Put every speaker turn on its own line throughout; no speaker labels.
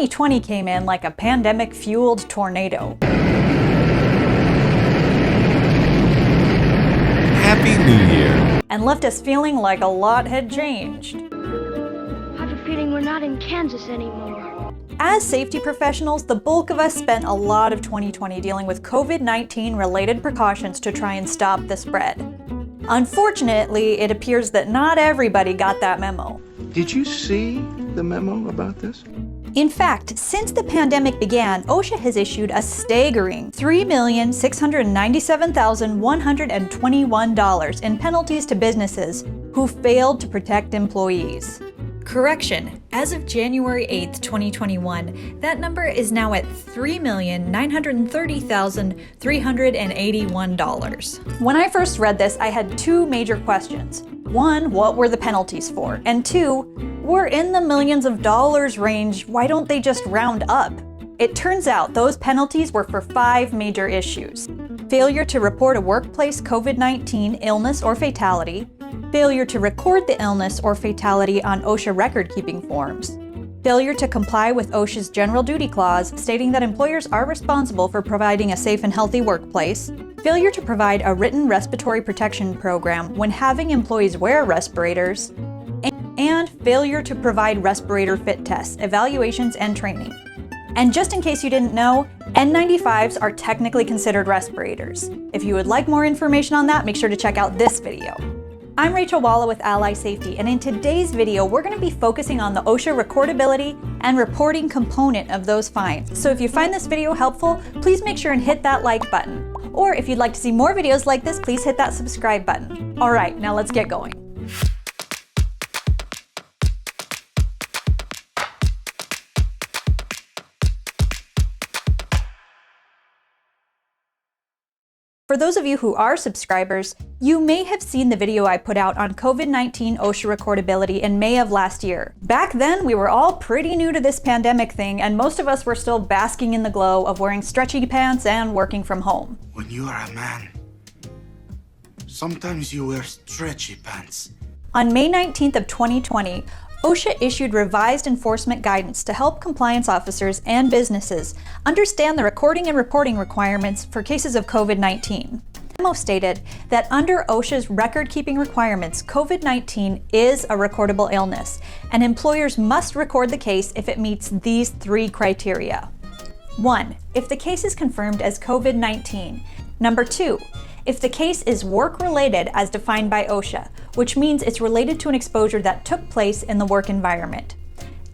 2020 came in like a pandemic-fueled tornado.
Happy New Year!
And left us feeling like a lot had changed.
I have a feeling we're not in Kansas anymore.
As safety professionals, the bulk of us spent a lot of 2020 dealing with COVID-19 related precautions to try and stop the spread. Unfortunately, it appears that not everybody got that memo.
Did you see the memo about this?
In fact, since the pandemic began, OSHA has issued a staggering $3,697,121 in penalties to businesses who failed to protect employees. Correction, as of January 8th, 2021, that number is now at $3,930,381. When I first read this, I had two major questions. One, what were the penalties for? And two, we're in the millions of dollars range, why don't they just round up? It turns out those penalties were for 5 major issues. Failure to report a workplace COVID-19 illness or fatality, failure to record the illness or fatality on OSHA record-keeping forms, failure to comply with OSHA's general duty clause stating that employers are responsible for providing a safe and healthy workplace, failure to provide a written respiratory protection program when having employees wear respirators, and failure to provide respirator fit tests, evaluations, and training. And just in case you didn't know, N95s are technically considered respirators. If you would like more information on that, make sure to check out this video. I'm Rachel Walla with Ally Safety, and in today's video, we're going to be focusing on the OSHA recordability and reporting component of those fines. So if you find this video helpful, please make sure and hit that like button. Or if you'd like to see more videos like this, please hit that subscribe button. All right, now let's get going. For those of you who are subscribers, you may have seen the video I put out on COVID-19 OSHA recordability in May of last year. Back then, we were all pretty new to this pandemic thing, and most of us were still basking in the glow of wearing stretchy pants and working from home.
When you are a man, sometimes you wear stretchy pants.
On May 19th of 2020, OSHA issued revised enforcement guidance to help compliance officers and businesses understand the recording and reporting requirements for cases of COVID-19. The memo stated that under OSHA's record-keeping requirements, COVID-19 is a recordable illness, and employers must record the case if it meets these 3 criteria. 1. If the case is confirmed as COVID-19. Number 2. If the case is work-related as defined by OSHA, which means it's related to an exposure that took place in the work environment.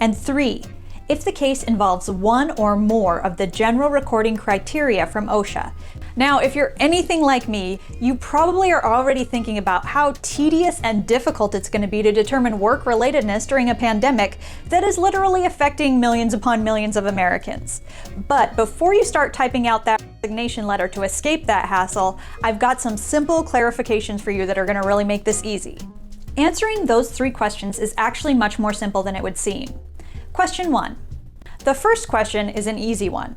And 3, if the case involves one or more of the general recording criteria from OSHA. Now, if you're anything like me, you probably are already thinking about how tedious and difficult it's going to be to determine work-relatedness during a pandemic that is literally affecting millions upon millions of Americans. But before you start typing out that resignation letter to escape that hassle, I've got some simple clarifications for you that are going to really make this easy. Answering those 3 questions is actually much more simple than it would seem. Question 1. The first question is an easy one.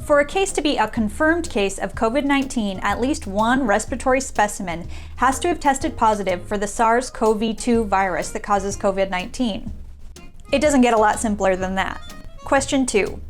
For a case to be a confirmed case of COVID-19, at least one respiratory specimen has to have tested positive for the SARS-CoV-2 virus that causes COVID-19. It doesn't get a lot simpler than that. Question 2.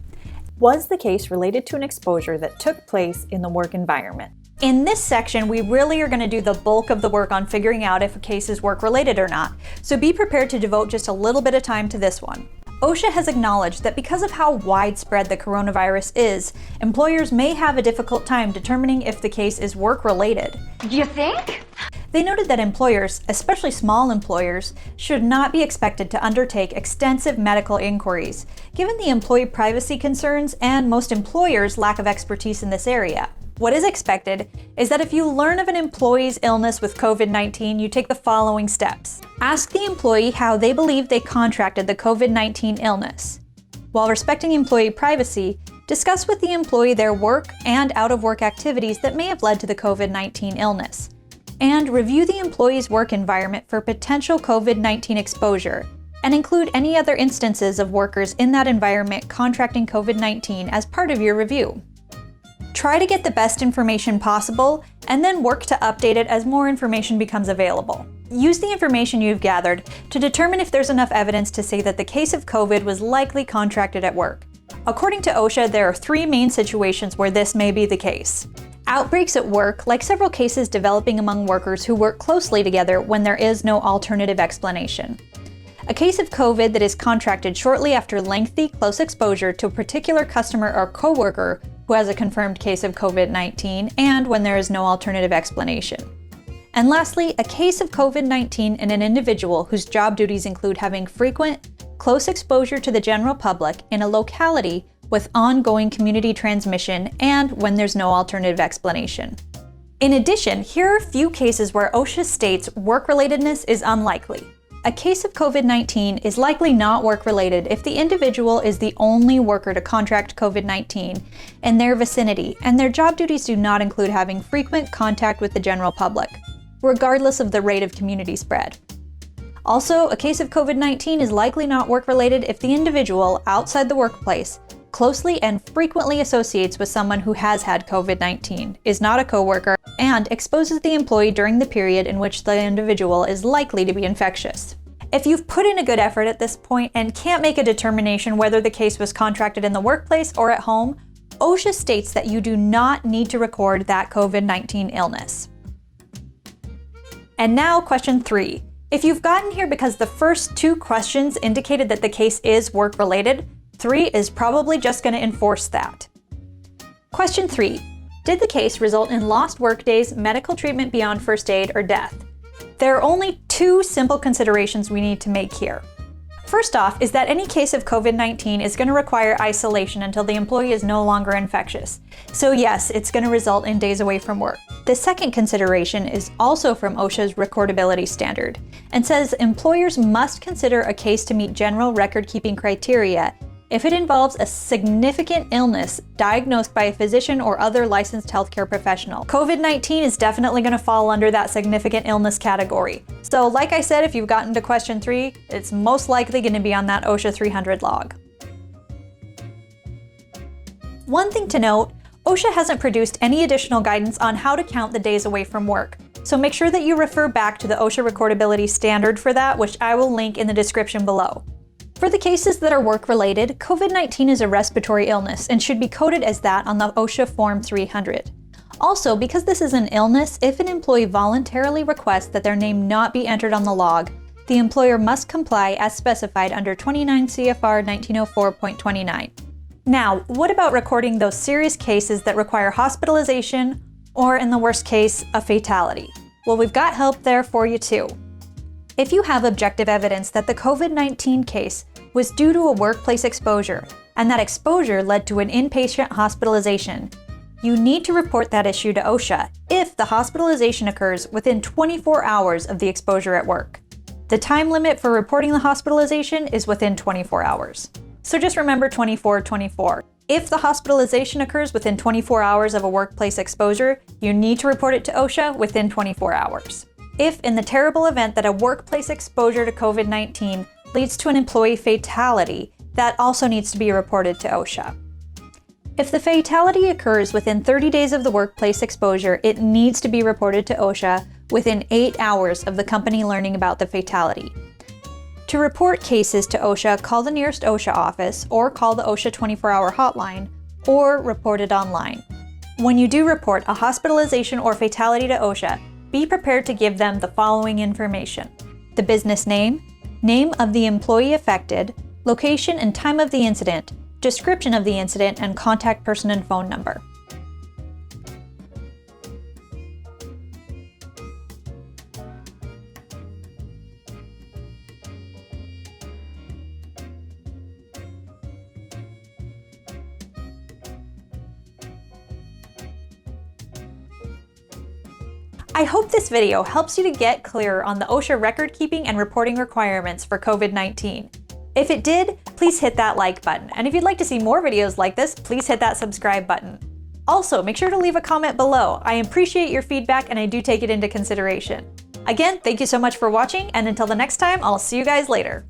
Was the case related to an exposure that took place in the work environment? In this section, we really are going to do the bulk of the work on figuring out if a case is work-related or not, so be prepared to devote just a little bit of time to this one. OSHA has acknowledged that because of how widespread the coronavirus is, employers may have a difficult time determining if the case is work-related.
Do you think?
They noted that employers, especially small employers, should not be expected to undertake extensive medical inquiries, given the employee privacy concerns and most employers' lack of expertise in this area. What is expected is that if you learn of an employee's illness with COVID-19, you take the following steps. Ask the employee how they believe they contracted the COVID-19 illness. While respecting employee privacy, discuss with the employee their work and out-of-work activities that may have led to the COVID-19 illness. And review the employee's work environment for potential COVID-19 exposure, and include any other instances of workers in that environment contracting COVID-19 as part of your review. Try to get the best information possible, and then work to update it as more information becomes available. use the information you've gathered to determine if there's enough evidence to say that the case of COVID was likely contracted at work. According to OSHA, there are 3 main situations where this may be the case. Outbreaks at work, like several cases developing among workers who work closely together when there is no alternative explanation. A case of COVID that is contracted shortly after lengthy, close exposure to a particular customer or coworker who has a confirmed case of COVID-19 and when there is no alternative explanation. And lastly, a case of COVID-19 in an individual whose job duties include having frequent, close exposure to the general public in a locality with ongoing community transmission and when there's no alternative explanation. In addition, here are a few cases where OSHA states work-relatedness is unlikely. A case of COVID-19 is likely not work-related if the individual is the only worker to contract COVID-19 in their vicinity and their job duties do not include having frequent contact with the general public, regardless of the rate of community spread. Also, a case of COVID-19 is likely not work-related if the individual outside the workplace closely and frequently associates with someone who has had COVID-19, is not a coworker, and exposes the employee during the period in which the individual is likely to be infectious. If you've put in a good effort at this point and can't make a determination whether the case was contracted in the workplace or at home, OSHA states that you do not need to record that COVID-19 illness. And now question 3. If you've gotten here because the first 2 questions indicated that the case is work-related, 3 is probably just going to enforce that. Question 3. Did the case result in lost workdays, medical treatment beyond first aid, or death? There are only 2 simple considerations we need to make here. First off is that any case of COVID-19 is going to require isolation until the employee is no longer infectious. So yes, it's going to result in days away from work. The second consideration is also from OSHA's recordability standard and says employers must consider a case to meet general record-keeping criteria if it involves a significant illness diagnosed by a physician or other licensed healthcare professional. COVID-19 is definitely going to fall under that significant illness category. So like I said, if you've gotten to question 3, it's most likely going to be on that OSHA 300 log. One thing to note, OSHA hasn't produced any additional guidance on how to count the days away from work. So make sure that you refer back to the OSHA recordability standard for that, which I will link in the description below. For the cases that are work-related, COVID-19 is a respiratory illness and should be coded as that on the OSHA Form 300. Also, because this is an illness, if an employee voluntarily requests that their name not be entered on the log, the employer must comply as specified under 29 CFR 1904.29. Now, what about recording those serious cases that require hospitalization or, in the worst case, a fatality? Well, we've got help there for you too. If you have objective evidence that the COVID-19 case was due to a workplace exposure, and that exposure led to an inpatient hospitalization, you need to report that issue to OSHA if the hospitalization occurs within 24 hours of the exposure at work. The time limit for reporting the hospitalization is within 24 hours. So just remember 24-24. If the hospitalization occurs within 24 hours of a workplace exposure, you need to report it to OSHA within 24 hours. If, in the terrible event that a workplace exposure to COVID-19 leads to an employee fatality, that also needs to be reported to OSHA. If the fatality occurs within 30 days of the workplace exposure, it needs to be reported to OSHA within 8 hours of the company learning about the fatality. To report cases to OSHA, call the nearest OSHA office or call the OSHA 24-hour hotline or report it online. When you do report a hospitalization or fatality to OSHA, be prepared to give them the following information: the business name, name of the employee affected, location and time of the incident, description of the incident, and contact person and phone number. I hope this video helps you to get clearer on the OSHA record-keeping and reporting requirements for COVID-19. If it did, please hit that like button. And if you'd like to see more videos like this, please hit that subscribe button. Also, make sure to leave a comment below. I appreciate your feedback and I do take it into consideration. Again, thank you so much for watching, and until the next time, I'll see you guys later.